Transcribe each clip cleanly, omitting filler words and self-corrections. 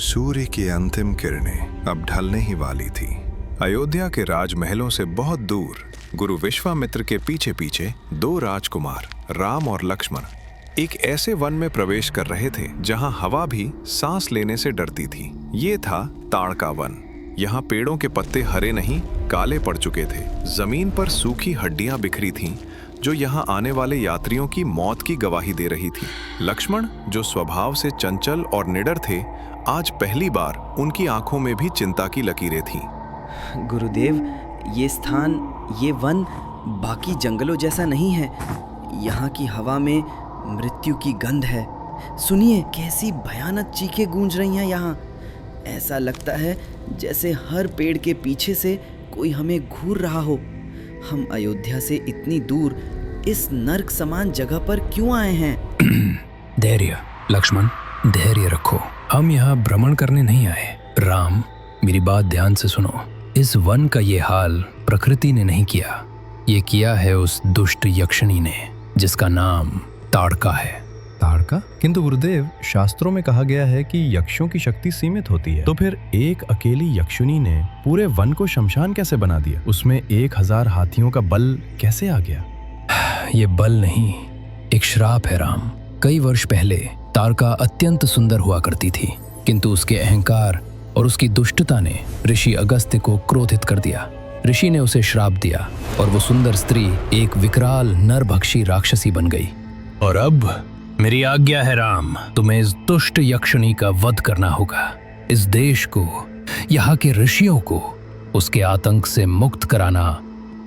सूर्य की अंतिम किरणें अब ढलने ही वाली थी। अयोध्या के राजमहलों से बहुत दूर गुरु विश्वामित्र के पीछे पीछे दो राजकुमार राम और लक्ष्मण एक ऐसे वन में प्रवेश कर रहे थे जहां हवा भी सांस लेने से डरती थी। ये था ताड़का वन। यहाँ पेड़ों के पत्ते हरे नहीं काले पड़ चुके थे। जमीन पर सूखी हड्डियां बिखरी थीं जो यहाँ आने वाले यात्रियों की मौत की गवाही दे रही थी। लक्ष्मण जो स्वभाव से चंचल और निडर थे, आज पहली बार उनकी आंखों में भी चिंता की लकीरें थीं। गुरुदेव, ये स्थान, ये वन बाकी जंगलों जैसा नहीं है। यहाँ की हवा में मृत्यु की गंध है। सुनिए, कैसी भयानक चीखें गूंज रही हैं यहाँ। ऐसा लगता है जैसे हर पेड़ के पीछे से कोई हमें घूर रहा हो। हम अयोध्या से इतनी दूर इस नर्क समान जगह पर क्यों आए हैं? धैर्य लक्ष्मण, धैर्य रखो। हम यहाँ भ्रमण करने नहीं आए। राम, मेरी बात ध्यान से सुनो। इस वन का ये हाल प्रकृति ने नहीं किया, ये किया है उस दुष्ट यक्षिणी ने, जिसका नाम ताड़का है। ताड़का? किंतु गुरुदेव, शास्त्रों में कहा गया है कि यक्षों की शक्ति सीमित होती है, तो फिर एक अकेली यक्षिणी ने पूरे वन को शमशान कैसे बना दिया? उसमें 1000 हाथियों का बल कैसे आ गया? ये बल नहीं, एक श्राप है राम। कई वर्ष पहले ताड़का अत्यंत सुंदर हुआ करती थी, किंतु उसके अहंकार और उसकी दुष्टता ने ऋषि अगस्त्य को क्रोधित कर दिया। ऋषि ने उसे श्राप दिया और वो सुंदर स्त्री एक विकराल नरभक्षी राक्षसी बन गई। और अब मेरी आज्ञा है राम, तुम्हें इस दुष्ट यक्षिणी का वध करना होगा। इस देश को, यहाँ के ऋषियों को उसके आतंक से मुक्त कराना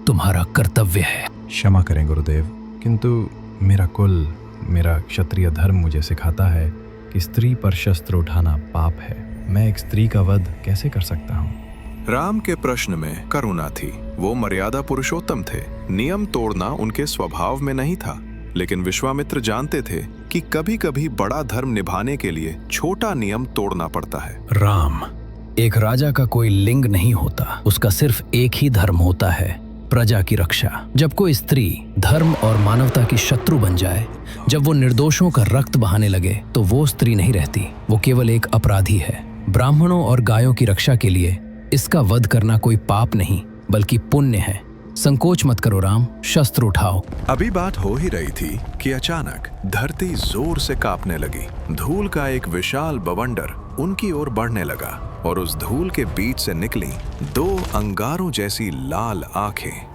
तुम्हारा कर्तव्य है। क्षमा करें गुरुदेव, किंतु मेरा कुल, मेरा क्षत्रिय धर्म मुझे सिखाता है कि स्त्री पर शस्त्र उठाना पाप है। मैं एक स्त्री का वध कैसे कर सकता हूँ? राम के प्रश्न में करुणा थी। वो मर्यादा पुरुषोत्तम थे। नियम तोड़ना उनके स्वभाव में नहीं था, लेकिन विश्वामित्र जानते थे कि कभी कभी बड़ा धर्म निभाने के लिए छोटा नियम तोड़ना पड़ता है। राम, एक राजा का कोई लिंग नहीं होता, उसका सिर्फ एक ही धर्म होता है, प्रजा की रक्षा। जब कोई स्त्री धर्म और मानवता की शत्रु बन जाए, जब वो निर्दोषों का रक्त बहाने लगे, तो वो स्त्री नहीं रहती, वो केवल एक अपराधी है। ब्राह्मणों और गायों की रक्षा के लिए इसका वध करना कोई पाप नहीं बल्कि पुण्य है। संकोच मत करो राम, शस्त्र उठाओ। अभी बात हो ही रही थी कि अचानक धरती जोर से कांपने लगी। धूल का एक विशाल बवंडर उनकी ओर बढ़ने लगा और उस धूल के बीच से निकली 2 अंगारों जैसी लाल आंखें।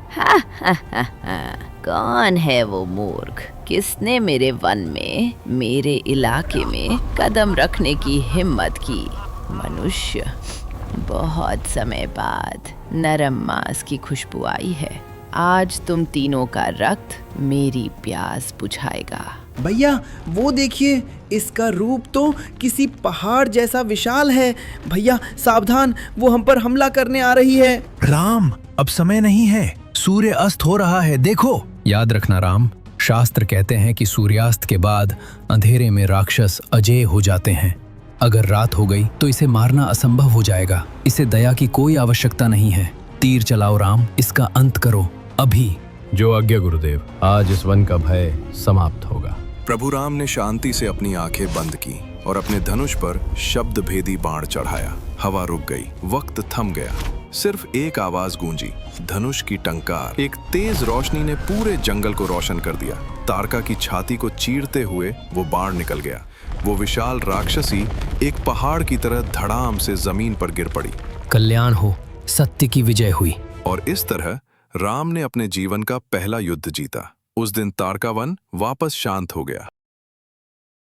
कौन है वो मूर्ख? किसने मेरे वन में, मेरे इलाके में कदम रखने की हिम्मत की? मनुष्य, बहुत समय बाद नरम मांस की खुशबू आई है। आज तुम तीनों का रक्त मेरी प्यास बुझाएगा। भैया, वो देखिए, इसका रूप तो किसी पहाड़ जैसा विशाल है। भैया सावधान, वो हम पर हमला करने आ रही है। राम, अब समय नहीं है, सूर्य अस्त हो रहा है, देखो। याद रखना राम, शास्त्र कहते हैं कि सूर्यास्त के बाद अंधेरे में राक्षस अजेय हो जाते हैं। अगर रात हो गई तो इसे मारना असंभव हो जाएगा। इसे दया की कोई आवश्यकता नहीं है। तीर चलाओ राम, इसका अंत करो अभी। जो आज्ञा गुरुदेव, आज इस वन का भय समाप्त होगा। प्रभु राम ने शांति से अपनी आंखें बंद की और अपने धनुष पर शब्द भेदी बाण चढ़ाया। हवा रुक गई, वक्त थम गया। सिर्फ एक आवाज गूंजी, धनुष की टंकार। एक तेज रोशनी ने पूरे जंगल को रोशन कर दिया। ताड़का की छाती को चीरते हुए वो बाण निकल गया। वो विशाल राक्षसी एक पहाड़ की तरह धड़ाम से जमीन पर गिर पड़ी। कल्याण हो, सत्य की विजय हुई। और इस तरह राम ने अपने जीवन का पहला युद्ध जीता। उस दिन ताड़का वन वापस शांत हो गया।